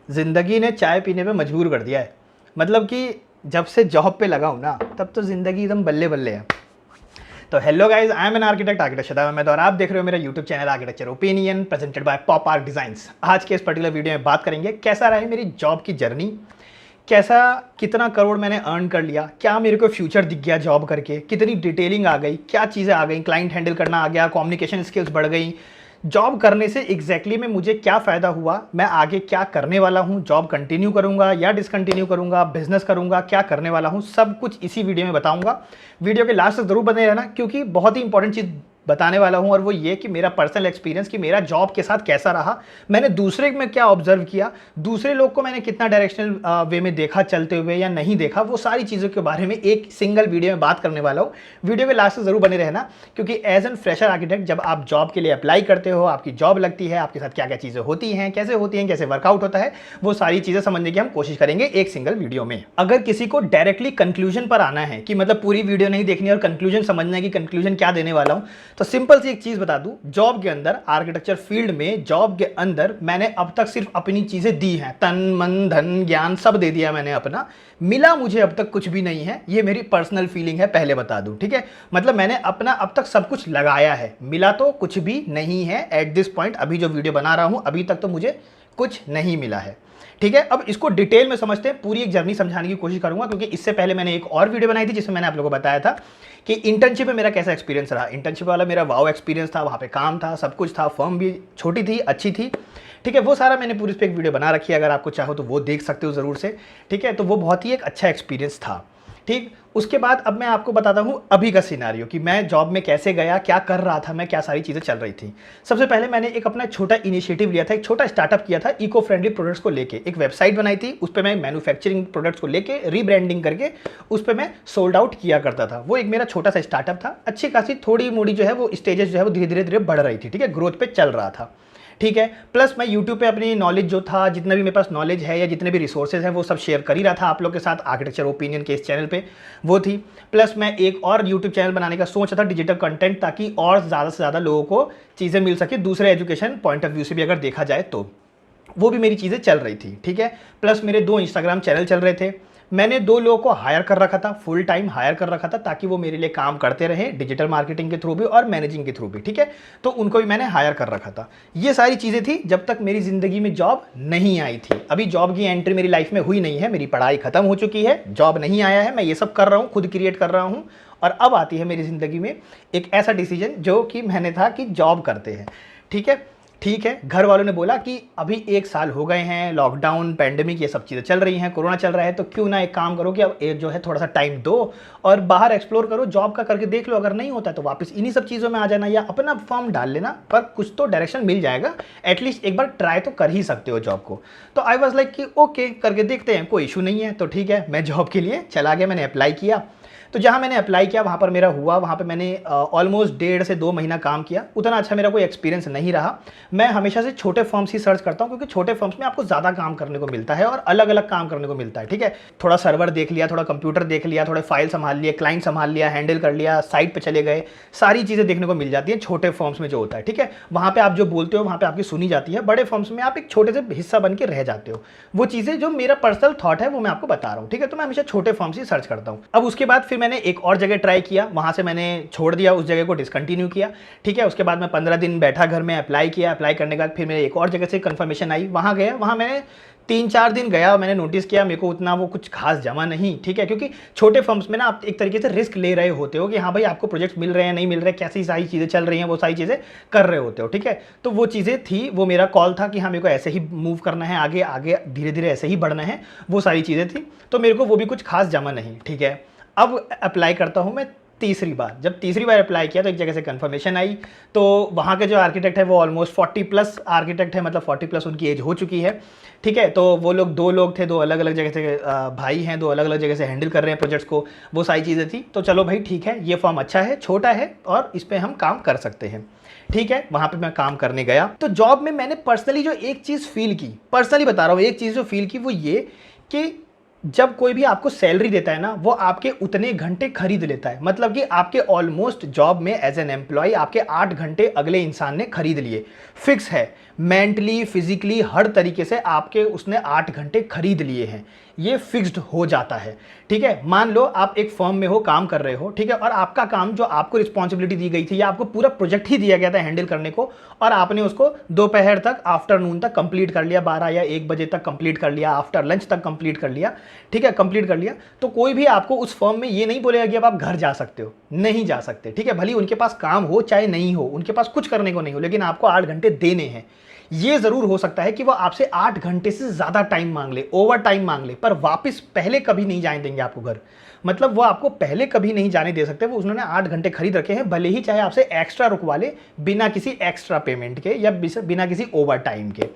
ज़िंदगी ने चाय पीने पे मजबूर कर दिया है। मतलब कि जब से जॉब पे लगा हूँ ना, तब तो ज़िंदगी एकदम बल्ले बल्ले है। तो hello guys, I am an architect Shadab Ahmad और आप देख रहे हो मेरा YouTube channel architecture opinion presented by pop arc designs. आज के इस पर्टिकुलर वीडियो में बात करेंगे कैसा रहा मेरी जॉब की जर्नी, कैसा कितना करोड़ मैंने अर्न कर लिया, क्या मेरे को फ्यूचर दिख गया जॉब करके, कितनी डिटेलिंग आ गई, क्या चीज़ें आ गई, क्लाइंट हैंडल करना आ गया, कम्युनिकेशन स्किल्स बढ़ गई, जॉब करने से एग्जैक्टली में मुझे क्या फ़ायदा हुआ, मैं आगे क्या करने वाला हूँ, जॉब कंटिन्यू करूँगा या डिसकंटिन्यू करूँगा, बिजनेस करूँगा, क्या करने वाला हूँ, सब कुछ इसी वीडियो में बताऊँगा। वीडियो के लास्ट तक ज़रूर बने रहना क्योंकि बहुत ही इंपॉर्टेंट चीज़ बताने वाला हूं और वो ये कि मेरा पर्सनल एक्सपीरियंस कि मेरा जॉब के साथ कैसा रहा, मैंने दूसरे में क्या ऑब्जर्व किया, दूसरे लोग को मैंने कितना डायरेक्शनल वे में देखा चलते हुए या नहीं देखा, वो सारी चीज़ों के बारे में एक सिंगल वीडियो में बात करने वाला हूँ। वीडियो के लास्ट तक ज़रूर बने रहना क्योंकि एज एन फ्रेशर आर्किटेक्ट जब आप जॉब के लिए अप्लाई करते हो, आपकी जॉब लगती है, आपके साथ क्या क्या चीज़ें होती हैं, कैसे वर्कआउट होता है, वो सारी चीज़ें समझने की हम कोशिश करेंगे एक सिंगल वीडियो में। अगर किसी को डायरेक्टली कंक्लूजन पर आना है कि मतलब पूरी वीडियो नहीं देखनी और कंक्लूजन समझना है कि कंक्लूजन क्या देने वाला हूँ, तो सिंपल सी एक चीज बता दूं, जॉब के अंदर आर्किटेक्चर फील्ड में जॉब के अंदर मैंने अब तक सिर्फ अपनी चीजें दी हैं, तन मन धन ज्ञान सब दे दिया मैंने अपना, मिला मुझे अब तक कुछ भी नहीं है। ये मेरी पर्सनल फीलिंग है, पहले बता दूं, ठीक है। मतलब मैंने अपना अब तक सब कुछ लगाया है, मिला तो कुछ भी नहीं है एट दिस पॉइंट। अभी जो वीडियो बना रहा हूं अभी तक तो मुझे कुछ नहीं मिला है, ठीक है। अब इसको डिटेल में समझते हैं, पूरी एक जर्नी समझाने की कोशिश करूंगा क्योंकि इससे पहले मैंने एक और वीडियो बनाई थी जिसमें मैंने आप लोगों को बताया था कि इंटर्नशिप में मेरा कैसा एक्सपीरियंस रहा। इंटर्नशिप वाला मेरा वाओ एक्सपीरियंस था, वहाँ पे काम था, सब कुछ था, फर्म भी छोटी थी, अच्छी थी, ठीक है। वो सारा मैंने पूरी इस पर एक वीडियो बना रखी है, अगर आपको चाहो तो वो देख सकते हो ज़रूर से, ठीक है। तो वो बहुत ही एक अच्छा एक्सपीरियंस था, ठीक। उसके बाद अब मैं आपको बताता हूँ अभी का सिनारियो कि मैं जॉब में कैसे गया, क्या कर रहा था मैं, क्या सारी चीज़ें चल रही थी। सबसे पहले मैंने एक अपना छोटा इनिशिएटिव लिया था, एक छोटा स्टार्टअप किया था इको फ्रेंडली प्रोडक्ट्स को लेके। एक वेबसाइट बनाई थी, उस पर मैं मैन्युफैक्चरिंग प्रोडक्ट्स को लेके रीब्रांडिंग करके उस पर मैं सोल्ड आउट किया करता था। वो एक मेरा छोटा सा स्टार्टअप था, अच्छी खासी थोड़ी मोड़ी जो है वो स्टेजेस जो है वो धीरे धीरे बढ़ रही थी, ठीक है, ग्रोथ पे चल रहा था, ठीक है। प्लस मैं यूट्यूब पे अपनी नॉलेज जो था, जितना भी मेरे पास नॉलेज है या जितने भी रिसोर्सेज हैं वो सब शेयर कर ही रहा था आप लोग के साथ आर्किटेक्चर ओपिनियन के इस चैनल पे, वो थी। प्लस मैं एक और यूट्यूब चैनल बनाने का सोच रहा था, डिजिटल कंटेंट, ताकि और ज़्यादा से ज़्यादा लोगों को चीज़ें मिल सके दूसरे एजुकेशन पॉइंट ऑफ व्यू से भी अगर देखा जाए तो। वो भी मेरी चीज़ें चल रही थी, ठीक है। प्लस मेरे 2 इंस्टाग्राम चैनल चल रहे थे। मैंने 2 लोगों को हायर कर रखा था, फुल टाइम हायर कर रखा था ताकि वो मेरे लिए काम करते रहे डिजिटल मार्केटिंग के थ्रू भी और मैनेजिंग के थ्रू भी, ठीक है। तो उनको भी मैंने हायर कर रखा था। ये सारी चीज़ें थी जब तक मेरी ज़िंदगी में जॉब नहीं आई थी। अभी जॉब की एंट्री मेरी लाइफ में हुई नहीं है, मेरी पढ़ाई खत्म हो चुकी है, जॉब नहीं आया है, मैं ये सब कर रहा हूँ, खुद क्रिएट कर रहा हूँ। और अब आती है मेरी ज़िंदगी में एक ऐसा डिसीजन जो कि मैंने था कि जॉब करते हैं, ठीक है। ठीक है, घर वालों ने बोला कि अभी 1 साल हो गए हैं, लॉकडाउन पैंडेमिक ये सब चीज़ें चल रही हैं, कोरोना चल रहा है, तो क्यों ना एक काम करो कि अब जो है थोड़ा सा टाइम दो और बाहर एक्सप्लोर करो, जॉब का करके देख लो, अगर नहीं होता तो वापस इन्हीं सब चीज़ों में आ जाना या अपना फॉर्म डाल लेना, पर कुछ तो डायरेक्शन मिल जाएगा, एटलीस्ट एक बार ट्राई तो कर ही सकते हो जॉब को। तो आई वॉज लाइक कि ओके करके देखते हैं, कोई इशू नहीं है। तो ठीक है, मैं जॉब के लिए चला गया, मैंने अप्लाई किया। तो जहाँ मैंने अप्लाई किया वहाँ पर मेरा हुआ, वहाँ पे मैंने ऑलमोस्ट 1.5 से 2 महीना काम किया। उतना अच्छा मेरा कोई एक्सपीरियंस नहीं रहा। मैं हमेशा से छोटे फर्म्स ही सर्च करता हूँ क्योंकि छोटे फर्म्स में आपको ज़्यादा काम करने को मिलता है और अलग अलग काम करने को मिलता है, ठीक है। थोड़ा सर्वर देख लिया, थोड़ा कंप्यूटर देख लिया, थोड़े फाइल संभाल लिए, क्लाइंट संभाल लिया, हैंडल कर लिया, साइट पर चले गए, सारी चीज़ें देखने को मिल जाती है छोटे फर्म्स में जो होता है, ठीक है। वहाँ पर आप जो बोलते हो वहाँ पर आपकी सुनी जाती है। बड़े फर्म्स में आप एक छोटे से हिस्सा बन के रह जाते हो। वो चीज़ें जो मेरा पर्सनल थॉट है वो मैं आपको बता रहा हूँ, ठीक है। तो मैं हमेशा छोटे फर्म्स ही सर्च करता हूँ। अब उसके बाद फिर मैंने एक और जगह ट्राई किया, वहां से मैंने छोड़ दिया, उस जगह को डिसकंटिन्यू किया, ठीक है। उसके बाद मैं 15 दिन बैठा घर में, अप्लाई किया, अप्लाई करने के बाद फिर मेरे एक और जगह से कंफर्मेशन आई, वहां गया। वहां मैंने 3-4 दिन गया, मैंने नोटिस किया मेरे को उतना वो कुछ खास जमा नहीं, ठीक है। क्योंकि छोटे फर्म्स में ना आप एक तरीके से रिस्क ले रहे होते हो कि हाँ भाई आपको प्रोजेक्ट मिल रहे हैं नहीं मिल रहे, कैसी सारी चीज़ें चल रही हैं, वो सारी चीज़ें कर रहे होते हो, ठीक है। तो वो चीज़ें थी, वो मेरा कॉल था कि हाँ मेरे को ऐसे ही मूव करना है, आगे आगे धीरे धीरे ऐसे ही बढ़ना है, वो सारी चीज़ें थी। तो मेरे को वो भी कुछ खास जमा नहीं, ठीक है। अब अप्लाई करता हूँ मैं तीसरी बार। जब तीसरी बार अप्लाई किया तो एक जगह से कंफर्मेशन आई। तो वहाँ के जो आर्किटेक्ट है वो ऑलमोस्ट 40+ आर्किटेक्ट है, मतलब 40+ उनकी एज हो चुकी है, ठीक है। तो वो लोग 2 लोग थे, 2 अलग अलग जगह से भाई हैं, 2 अलग अलग जगह से हैंडल कर रहे हैं प्रोजेक्ट्स को, वो सारी चीज़ें थी। तो चलो भाई ठीक है, ये फॉर्म अच्छा है, छोटा है और इस पर हम काम कर सकते हैं, ठीक है। वहाँ पे मैं काम करने गया। तो जॉब में मैंने पर्सनली जो एक चीज़ फील की, पर्सनली बता रहा हूँ, एक चीज़ जो फील की वो ये कि जब कोई भी आपको सैलरी देता है ना, वो आपके उतने घंटे खरीद लेता है। मतलब कि आपके ऑलमोस्ट जॉब में एज एन एम्प्लॉय आपके 8 घंटे अगले इंसान ने खरीद लिए, फिक्स है। मेंटली, फिजिकली, हर तरीके से आपके उसने 8 घंटे खरीद लिए हैं, ये फिक्स्ड हो जाता है। ठीक है, मान लो आप एक फर्म में हो, काम कर रहे हो, ठीक है, और आपका काम जो आपको रिस्पॉन्सिबिलिटी दी गई थी या आपको पूरा प्रोजेक्ट ही दिया गया था हैंडल करने को, और आपने उसको दोपहर तक, आफ्टरनून तक कंप्लीट कर लिया, 12 या 1 बजे तक कंप्लीट कर लिया, आफ्टर लंच तक कंप्लीट कर लिया, ठीक है, कंप्लीट कर लिया, तो कोई भी आपको उस फर्म में ये नहीं बोलेगा कि अब आप घर जा सकते हो, नहीं जा सकते। ठीक है, भले उनके पास काम हो चाहे नहीं हो, उनके पास कुछ करने को नहीं हो, लेकिन आपको 8 घंटे देने हैं। ये जरूर हो सकता है कि वो आपसे 8 घंटे से ज्यादा टाइम मांग ले, ओवर टाइम मांग ले, पर वापस पहले कभी नहीं जाने देंगे आपको घर। मतलब वो आपको पहले कभी नहीं जाने दे सकते। वो उन्होंने 8 घंटे खरीद रखे हैं, भले ही चाहे आपसे एक्स्ट्रा रुकवा ले, बिना किसी एक्स्ट्रा पेमेंट के या बिना किसी ओवर टाइम के।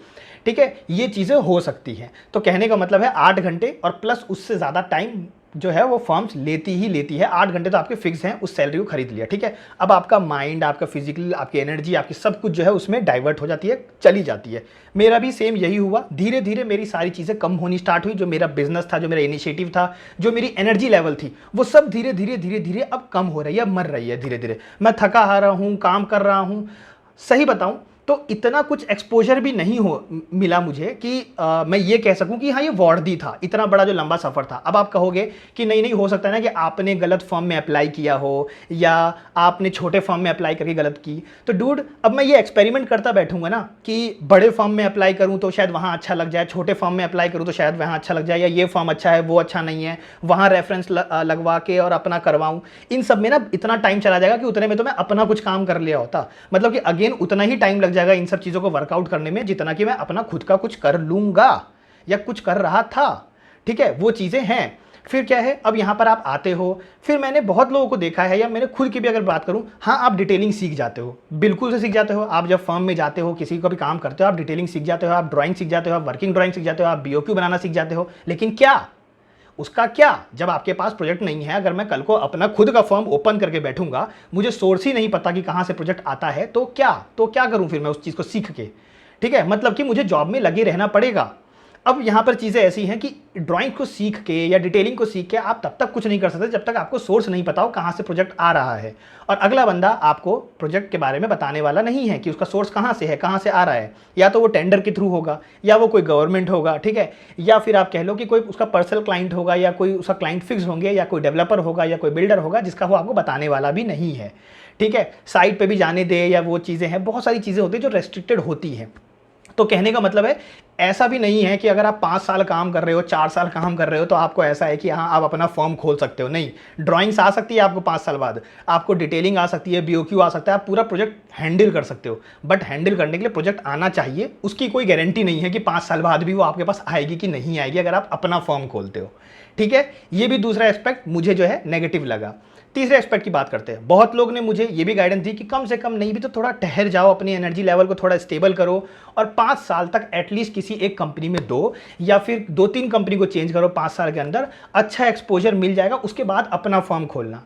ठीक है, ये चीज़ें हो सकती हैं। तो कहने का मतलब है 8 घंटे और प्लस उससे ज़्यादा टाइम जो है वो फर्म्स लेती ही लेती है। 8 घंटे तो आपके फिक्स हैं, उस सैलरी को खरीद लिया। ठीक है, अब आपका माइंड, आपका फिजिकल, आपकी एनर्जी, आपकी सब कुछ जो है उसमें डाइवर्ट हो जाती है, चली जाती है। मेरा भी सेम यही हुआ। धीरे धीरे मेरी सारी चीज़ें कम होनी स्टार्ट हुई। जो मेरा बिजनेस था, जो मेरा इनिशिएटिव था, जो मेरी एनर्जी लेवल थी, वो सब धीरे धीरे धीरे धीरे अब कम हो रही है, मर रही है धीरे धीरे। मैं थका हारा हूँ, काम कर रहा हूँ। सही बताऊँ तो इतना कुछ एक्सपोजर भी नहीं मिला मुझे कि मैं ये कह सकूं कि हाँ ये वर्दी था, इतना बड़ा जो लंबा सफ़र था। अब आप कहोगे कि नहीं नहीं, हो सकता है ना कि आपने गलत फॉर्म में अप्लाई किया हो या आपने छोटे फॉर्म में अप्लाई करके गलत की। तो डूड, अब मैं ये एक्सपेरिमेंट करता बैठूंगा ना कि बड़े फॉर्म में अप्लाई करूँ तो शायद वहाँ अच्छा लग जाए, छोटे फॉर्म में अप्लाई करूँ तो शायद वहाँ अच्छा लग जाए, या ये फॉर्म अच्छा है वो अच्छा नहीं है, वहाँ रेफरेंस लगवा के और अपना करवाऊँ। इन सब में ना इतना टाइम चला जाएगा कि उतने में तो मैं अपना कुछ काम कर लिया होता। मतलब कि अगेन उतना ही टाइम लग जाएगा इन सब चीज़ों को वर्कआउट करने में जितना कि मैं अपना खुद का कुछ कर लूँगा या कुछ कर रहा था। ठीक है, वो चीज़ें हैं। फिर क्या है, अब यहाँ पर आप आते हो, फिर मैंने बहुत लोगों को देखा है, या मैंने खुद की भी अगर बात करूँ, हाँ आप डिटेलिंग सीख जाते हो, बिल्कुल से सीख जाते हो। आप जब फर्म में जाते हो, किसी को भी काम करते हो, आप डिटेलिंग सीख जाते हो, आप ड्राइंग सीख जाते हो, आप वर्किंग ड्राइंग सीख जाते हो, आप बीओक्यू बनाना सीख जाते हो। लेकिन क्या उसका क्या, जब आपके पास प्रोजेक्ट नहीं है, अगर मैं कल को अपना खुद का फर्म ओपन करके बैठूंगा, मुझे सोर्स ही नहीं पता कि कहाँ से प्रोजेक्ट आता है, तो क्या करूँ फिर मैं उस चीज़ को सीख के। ठीक है, मतलब कि मुझे जॉब में लगे रहना पड़ेगा। अब यहाँ पर चीज़ें ऐसी हैं कि ड्राइंग को सीख के या डिटेलिंग को सीख के आप तब तक कुछ नहीं कर सकते जब तक आपको सोर्स नहीं पता हो कहाँ से प्रोजेक्ट आ रहा है, और अगला बंदा आपको प्रोजेक्ट के बारे में बताने वाला नहीं है कि उसका सोर्स कहाँ से है, कहाँ से आ रहा है। या तो वो टेंडर के थ्रू होगा, या वो कोई गवर्नमेंट होगा, ठीक है, या फिर आप कह लो कि कोई उसका पर्सनल क्लाइंट होगा, या कोई उसका क्लाइंट फिक्स होंगे, या कोई डेवलपर होगा, या कोई बिल्डर होगा जिसका वो आपको बताने वाला भी नहीं है। ठीक है, साइट पर भी जाने दे, या वो चीज़ें हैं, बहुत सारी चीज़ें होती है जो रेस्ट्रिक्टेड होती हैं। तो कहने का मतलब है, ऐसा भी नहीं है कि अगर आप 5 साल काम कर रहे हो, 4 साल काम कर रहे हो, तो आपको ऐसा है कि हाँ आप अपना फर्म खोल सकते हो। नहीं, ड्राइंग्स आ सकती है आपको 5 साल बाद, आपको डिटेलिंग आ सकती है, बीओक्यू आ सकता है, आप पूरा प्रोजेक्ट हैंडल कर सकते हो। बट हैंडल करने के लिए प्रोजेक्ट आना चाहिए, उसकी कोई गारंटी नहीं है कि 5 साल बाद भी वो आपके पास आएगी कि नहीं आएगी अगर आप अपना फर्म खोलते हो। ठीक है, ये भी दूसरा एस्पेक्ट मुझे जो है नेगेटिव लगा। तीसरे एस्पेक्ट की बात करते हैं। बहुत लोग ने मुझे ये भी गाइडेंस दी कि कम से कम नहीं भी तो थोड़ा ठहर जाओ, अपनी एनर्जी लेवल को थोड़ा स्टेबल करो, और 5 साल तक एटलीस्ट किसी एक कंपनी में दो, या फिर 2-3 कंपनी को चेंज करो 5 साल के अंदर, अच्छा एक्सपोजर मिल जाएगा, उसके बाद अपना फर्म खोलना।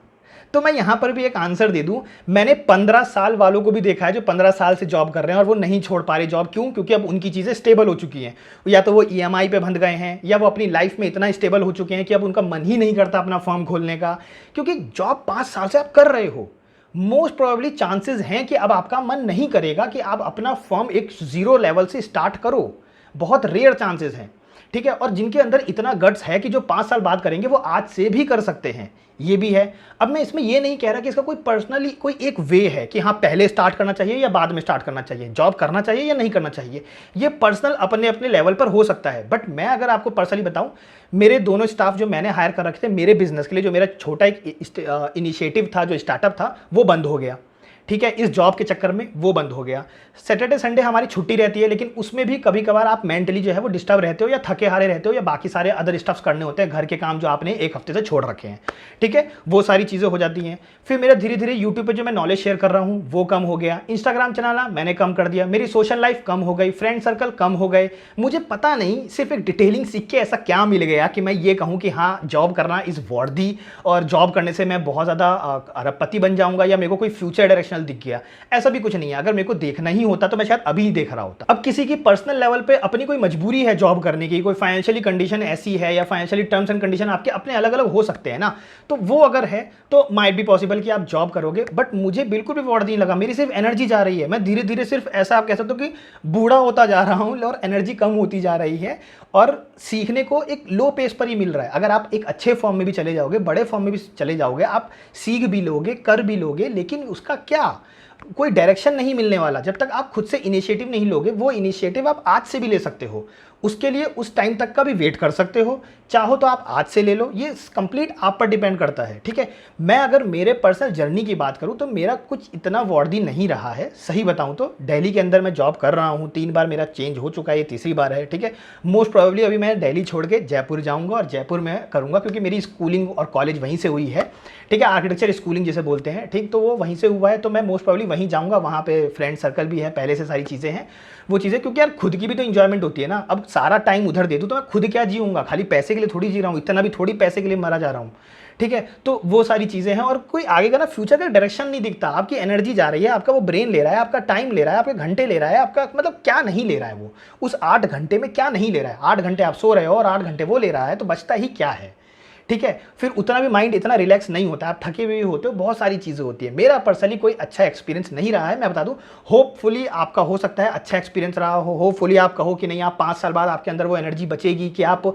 तो मैं यहाँ पर भी एक आंसर दे दूँ, मैंने 15 साल वालों को भी देखा है जो 15 साल से जॉब कर रहे हैं और वो नहीं छोड़ पा रहे जॉब। क्यों? क्योंकि अब उनकी चीज़ें स्टेबल हो चुकी हैं, या तो वो ईएमआई पे बंध गए हैं, या वो अपनी लाइफ में इतना स्टेबल हो चुके हैं कि अब उनका मन ही नहीं करता अपना फर्म खोलने का। क्योंकि जॉब 5 साल से आप कर रहे हो, मोस्ट प्रोबेबली चांसेस हैं कि अब आपका मन नहीं करेगा कि आप अपना फर्म एक जीरो लेवल से स्टार्ट करो। बहुत रेयर चांसेस हैं। ठीक है, और जिनके अंदर इतना गट्स है कि जो 5 साल बाद करेंगे वो आज से भी कर सकते हैं, ये भी है। अब मैं इसमें ये नहीं कह रहा कि इसका कोई पर्सनली कोई एक वे है कि हाँ पहले स्टार्ट करना चाहिए या बाद में स्टार्ट करना चाहिए, जॉब करना चाहिए या नहीं करना चाहिए। ये पर्सनल अपने अपने लेवल पर हो सकता है। बट मैं अगर आपको पर्सनली बताऊं, मेरे दोनों स्टाफ जो मैंने हायर कर रखे थे मेरे बिजनेस के लिए, जो मेरा छोटा एक इनिशिएटिव था, जो स्टार्टअप था, वो बंद हो गया। ठीक है, इस जॉब के चक्कर में वो बंद हो गया। सैटरडे संडे हमारी छुट्टी रहती है, लेकिन उसमें भी कभी कभार आप मेंटली जो है वो डिस्टर्ब रहते हो, या थके हारे रहते हो, या बाकी सारे अदर स्टफ्स करने होते हैं, घर के काम जो आपने एक हफ्ते से छोड़ रखे हैं। ठीक है, वो सारी चीज़ें हो जाती हैं। फिर मेरा धीरे धीरे यूट्यूब पर जो मैं नॉलेज शेयर कर रहा हूँ वो कम हो गया, इंस्टाग्राम चलाना मैंने कम कर दिया, मेरी सोशल लाइफ कम हो गई, फ्रेंड सर्कल कम हो गए। मुझे पता नहीं सिर्फ एक डिटेलिंग सीख के ऐसा क्या मिल गया कि मैं ये कहूँ कि हाँ जॉब करना इज़ वर्दी, और जॉब करने से मैं बहुत ज़्यादा अरबपति बन जाऊँगा, या मेरे को कोई फ्यूचर डायरेक्शन प्रोफेशनल दिख गया, ऐसा भी कुछ नहीं है। अगर मेरे को देखना ही होता तो मैं शायद अभी ही देख रहा होता। अब किसी की पर्सनल लेवल पे अपनी कोई मजबूरी है जॉब करने की, कोई फाइनेंशियली कंडीशन ऐसी है या फाइनेंशियली टर्म्स एंड कंडीशन आपके अपने अलग अलग हो सकते हैं ना, तो वो अगर है तो माइट बी पॉसिबल कि आप जॉब करोगे। बट मुझे बिल्कुल भी वर्ड नहीं लगा, मेरी सिर्फ एनर्जी जा रही है। मैं धीरे धीरे सिर्फ ऐसा आप कह सकते हो कि बूढ़ा होता जा रहा हूँ और एनर्जी कम होती जा रही है, और सीखने को एक लो पेस पर ही मिल रहा है। अगर आप एक अच्छे फॉर्म में भी चले जाओगे, बड़े फॉर्म में भी चले जाओगे, आप सीख भी लोगे, कर भी लोगे, लेकिन उसका क्या, कोई डायरेक्शन नहीं मिलने वाला जब तक आप खुद से इनिशिएटिव नहीं लोगे। वो इनिशिएटिव आप आज से भी ले सकते हो, उसके लिए उस टाइम तक का भी वेट कर सकते हो, चाहो तो आप आज से ले लो, ये कंप्लीट आप पर डिपेंड करता है, ठीक है। मैं अगर मेरे पर्सनल जर्नी की बात करूं तो मेरा कुछ इतना वर्दी नहीं रहा है, सही बताऊं तो। दिल्ली के अंदर मैं जॉब कर रहा हूं, 3 बार मेरा चेंज हो चुका है, ये तीसरी बार है, ठीक है। मोस्ट प्रोबेबली अभी मैं दिल्ली छोड़ के जयपुर जाऊंगा और जयपुर में करूंगा, क्योंकि मेरी स्कूलिंग और कॉलेज वहीं से हुई है, ठीक है। आर्किटेक्चर स्कूलिंग जिसे बोलते हैं, ठीक, तो वो वहीं से हुआ है, तो मैं मोस्ट प्रोबेबली वहीं जाऊंगा। वहाँ पे फ्रेंड सर्कल भी है, पहले से सारी चीज़ें हैं, वो चीज़ें, क्योंकि यार खुद की भी तो इंजॉयमेंट होती है ना। अब सारा टाइम उधर दे दूँ तो मैं खुद क्या जीऊँगा, खाली पैसे के लिए थोड़ी जी रहा हूँ, इतना भी थोड़ी पैसे के लिए मरा जा रहा हूँ, ठीक है। तो वो सारी चीज़ें हैं, और कोई आगे का ना फ्यूचर का डायरेक्शन नहीं दिखता। आपकी एनर्जी जा रही है, आपका वो ब्रेन ले रहा है, आपका टाइम ले रहा है, आपके घंटे ले रहा है, आपका मतलब क्या नहीं ले रहा है वो, उस 8 घंटे में क्या नहीं ले रहा है। 8 घंटे आप सो रहे हो और 8 घंटे वो ले रहा है, तो बचता ही क्या है, ठीक है। फिर उतना भी माइंड इतना रिलैक्स नहीं होता, आप थके हुए होते हो, बहुत सारी चीज़ें होती है। मेरा पर्सनली कोई अच्छा एक्सपीरियंस नहीं रहा है, मैं बता दूं। होपफुली आपका हो सकता है अच्छा एक्सपीरियंस रहा हो, होपफुली आप कहो कि नहीं, आप 5 साल बाद आपके अंदर वो एनर्जी बचेगी कि आप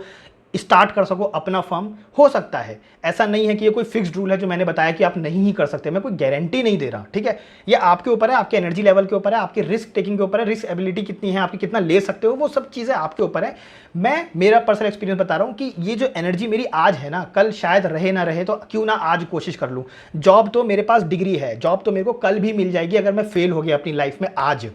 स्टार्ट कर सको अपना फर्म, हो सकता है। ऐसा नहीं है कि ये कोई फिक्स्ड रूल है जो मैंने बताया कि आप नहीं ही कर सकते, मैं कोई गारंटी नहीं दे रहा, ठीक है। ये आपके ऊपर है, आपके एनर्जी लेवल के ऊपर है, आपकी रिस्क टेकिंग के ऊपर है, रिस्क एबिलिटी कितनी है आपकी, कितना ले सकते हो, वो सब चीज़ें आपके ऊपर है। मैं मेरा पर्सनल एक्सपीरियंस बता रहा हूँ कि ये जो एनर्जी मेरी आज है ना, कल शायद रहे ना रहे, तो क्यों ना आज कोशिश कर लूँ। जॉब तो मेरे पास डिग्री है, जॉब तो मेरे को कल भी मिल जाएगी अगर मैं फेल हो गया अपनी लाइफ में आज,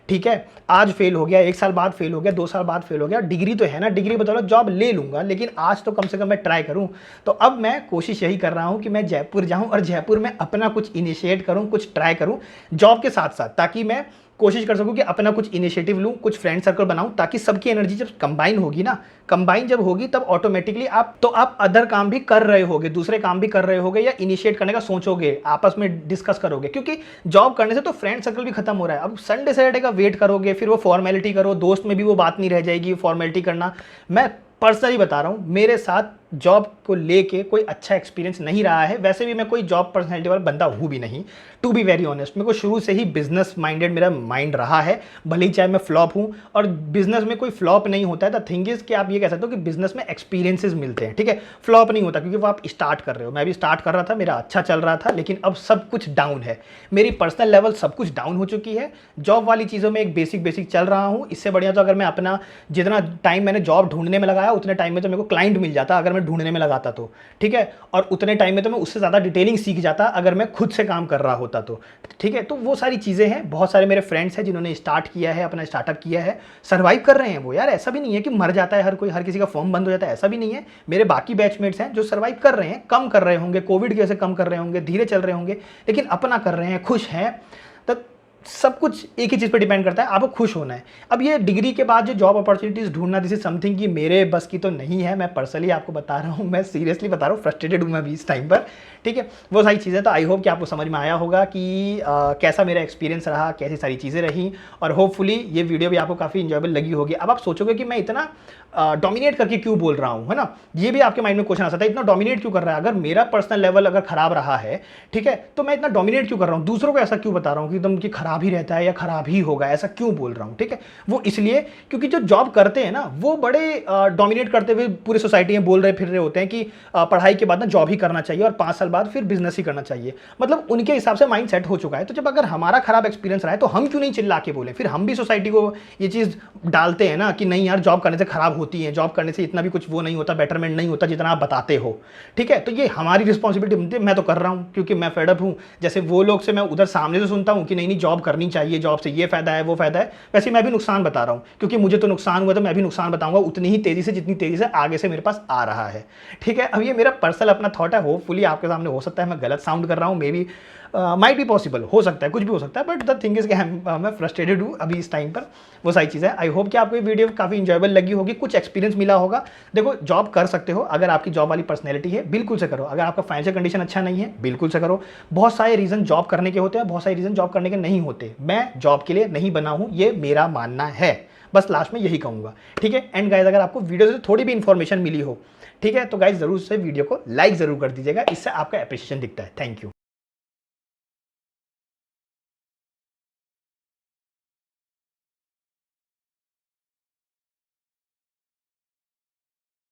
ठीक है। आज फेल हो गया, 1 साल बाद फेल हो गया, 2 साल बाद फेल हो गया, डिग्री तो है ना, डिग्री बदौलत जॉब ले लूंगा, लेकिन आज तो कम से कम मैं ट्राई करूं। तो अब मैं कोशिश यही कर रहा हूं कि मैं जयपुर जाऊं और जयपुर में अपना कुछ इनिशिएट करूं, कुछ ट्राई करूं जॉब के साथ साथ, ताकि मैं कोशिश कर सकूं कि अपना कुछ इनिशिएटिव लूं, कुछ फ्रेंड सर्कल बनाऊं, ताकि सबकी एनर्जी जब कंबाइन होगी ना, कंबाइन जब होगी तब ऑटोमेटिकली आप अदर काम भी कर रहे होगे, दूसरे काम भी कर रहे होगे, या इनिशिएट करने का सोचोगे, आपस में डिस्कस करोगे। क्योंकि जॉब करने से तो फ्रेंड सर्कल भी खत्म हो रहा है। अब संडे सैटरडे का वेट करोगे, फिर वो फॉर्मेलिटी करो, दोस्त में भी वो बात नहीं रह जाएगी फॉर्मेलिटी करना। मैं पर्सनली बता रहा हूँ, मेरे साथ जॉब को लेके कोई अच्छा एक्सपीरियंस नहीं रहा है। वैसे भी मैं कोई जॉब पर्सनैलिटी वाला बंदा हूँ भी नहीं, टू बी वेरी ऑनेस्ट। मेरे को शुरू से ही बिजनेस माइंडेड मेरा माइंड रहा है, भले ही चाहे मैं फ्लॉप हूँ। और बिजनेस में कोई फ्लॉप नहीं होता है। द थिंग इज कि आप ये कह सकते हो कि बिजनेस में एक्सपीरियंसेस मिलते हैं, ठीक है। फ्लॉप नहीं होता, क्योंकि वो आप स्टार्ट कर रहे हो। मैं भी स्टार्ट कर रहा था, मेरा अच्छा चल रहा था, लेकिन अब सब कुछ डाउन है, मेरी पर्सनल लेवल सब कुछ डाउन हो चुकी है। जॉब वाली चीज़ों में एक बेसिक चल रहा हूँ। इससे बढ़िया तो अगर मैं अपना जितना टाइम मैंने जॉब ढूंढने में लगाया, उतने टाइम में तो मेरे को क्लाइंट मिल जाता अगर मैं ढूंढने में लगाता तो, ठीक है। और उतने टाइम में तो मैं उससे ज़्यादा डिटेलिंग सीख जाता अगर मैं खुद से काम कर रहा होता तो, ठीक है। तो वो सारी चीज़ें हैं। बहुत सारे मेरे फ्रेंड्स हैं जिन्होंने स्टार्ट किया है, अपना स्टार्टअप किया है, सर्वाइव कर रहे हैं वो। यार ऐसा भी नहीं है कि मर जाता है हर कोई, हर किसी का फॉर्म बंद हो जाता है, ऐसा भी नहीं है। मेरे बाकी बैचमेट्स हैं जो सर्वाइव कर रहे हैं, कम कर रहे होंगे, कोविड की वजह से कम कर रहे होंगे, धीरे चल रहे होंगे, लेकिन अपना कर रहे हैं, खुश हैं। तो सब कुछ एक ही चीज़ पर डिपेंड करता है, आपको खुश होना है। अब ये डिग्री के बाद जो जॉब अपॉर्चुनिटीज़ ढूंढना, दिस इज समथिंग कि मेरे बस की तो नहीं है। मैं पर्सनली आपको बता रहा हूँ, मैं सीरियसली बता रहा हूँ, फ्रस्ट्रेटेड हूँ मैं भी इस टाइम पर, ठीक है। वो सारी चीज़ें तो आई होप कि आपको समझ में आया होगा कि कैसा मेरा एक्सपीरियंस रहा, कैसी सारी चीज़ें रहीं, और होपफुली ये वीडियो भी आपको काफ़ी इंजॉयबल लगी होगी। अब आप सोचोगे कि मैं इतना डोमिनेट करके क्यों बोल रहा हूँ, है ना। ये भी आपके माइंड में क्वेश्चन आ सकता है, इतना डोमिनेट क्यों कर रहा है। अगर मेरा पर्सनल लेवल अगर खराब रहा है, ठीक है, तो मैं इतना डोमिनेट क्यों कर रहा हूँ, दूसरों को ऐसा क्यों बता रहा हूँ कि एकदम कि खराब ही रहता है या खराब ही होगा, ऐसा क्यों बोल रहा हूँ, ठीक है। वो इसलिए क्योंकि जो जॉब करते हैं ना, वो बड़े डोमिनेट करते हुए पूरी सोसाइटी में बोल रहे फिर रहे होते हैं कि पढ़ाई के बाद ना जॉब ही करना चाहिए और 5 साल बाद फिर बिजनेस ही करना चाहिए। मतलब उनके हिसाब से माइंड सेट हो चुका है। तो जब अगर हमारा खराब एक्सपीरियंस रहा है तो हम क्यों नहीं चिल्ला के बोले, फिर हम भी सोसाइटी को ये चीज़ डालते हैं ना कि नहीं यार जॉब करने से खराब होती है, जॉब करने से इतना भी कुछ वो नहीं होता, बेटरमेंट नहीं होता जितना आप बताते हो, ठीक है। तो ये हमारी रिस्पॉन्सिबिलिटी बनती है। मैं तो कर रहा हूँ क्योंकि मैं फेडअप हूँ। जैसे वो लोग से मैं उधर सामने से सुनता हूँ कि नहीं जॉब करनी चाहिए, जॉब से ये फायदा है वो फायदा है, वैसे मैं भी नुकसान बता रहा हूँ क्योंकि मुझे तो नुकसान हुआ, तो मैं भी नुकसान बताऊंगा उतनी ही तेजी से जितनी तेजी से आगे से मेरे पास आ रहा है, ठीक है। अब ये मेरा पर्सनल अपना थॉट है, होपफुली आपके सामने सामने, हो सकता है मैं गलत साउंड कर रहा हूँ, may be might be possible, हो सकता है, कुछ भी हो सकता है, बट द थिंग इज कि मैं फ्रस्ट्रेटेड हूँ अभी इस टाइम पर, वो सारी चीज़ें। आई होप कि आपको ये वीडियो काफ़ी इंजॉयबल लगी होगी, कुछ एक्सपीरियंस मिला होगा। देखो, जॉब कर सकते हो, अगर आपकी जॉब वाली पर्सनैलिटी है बिल्कुल से करो, अगर आपका फाइनेंशियल कंडीशन अच्छा नहीं है बिल्कुल से करो। बहुत सारे रीज़न जॉब करने के होते हैं, बहुत सारे रीज़न जॉब करने के नहीं होते। मैं जॉब के लिए नहीं बना हूँ, ये मेरा मानना है, बस लास्ट में यही कहूँगा, ठीक है। एंड गाइज, अगर आपको वीडियो से थोड़ी भी इंफॉर्मेशन मिली हो, ठीक है, तो गाइज ज़रूर से वीडियो को लाइक ज़रूर कर दीजिएगा, इससे आपका अप्रिसिएशन दिखता है। Thank you.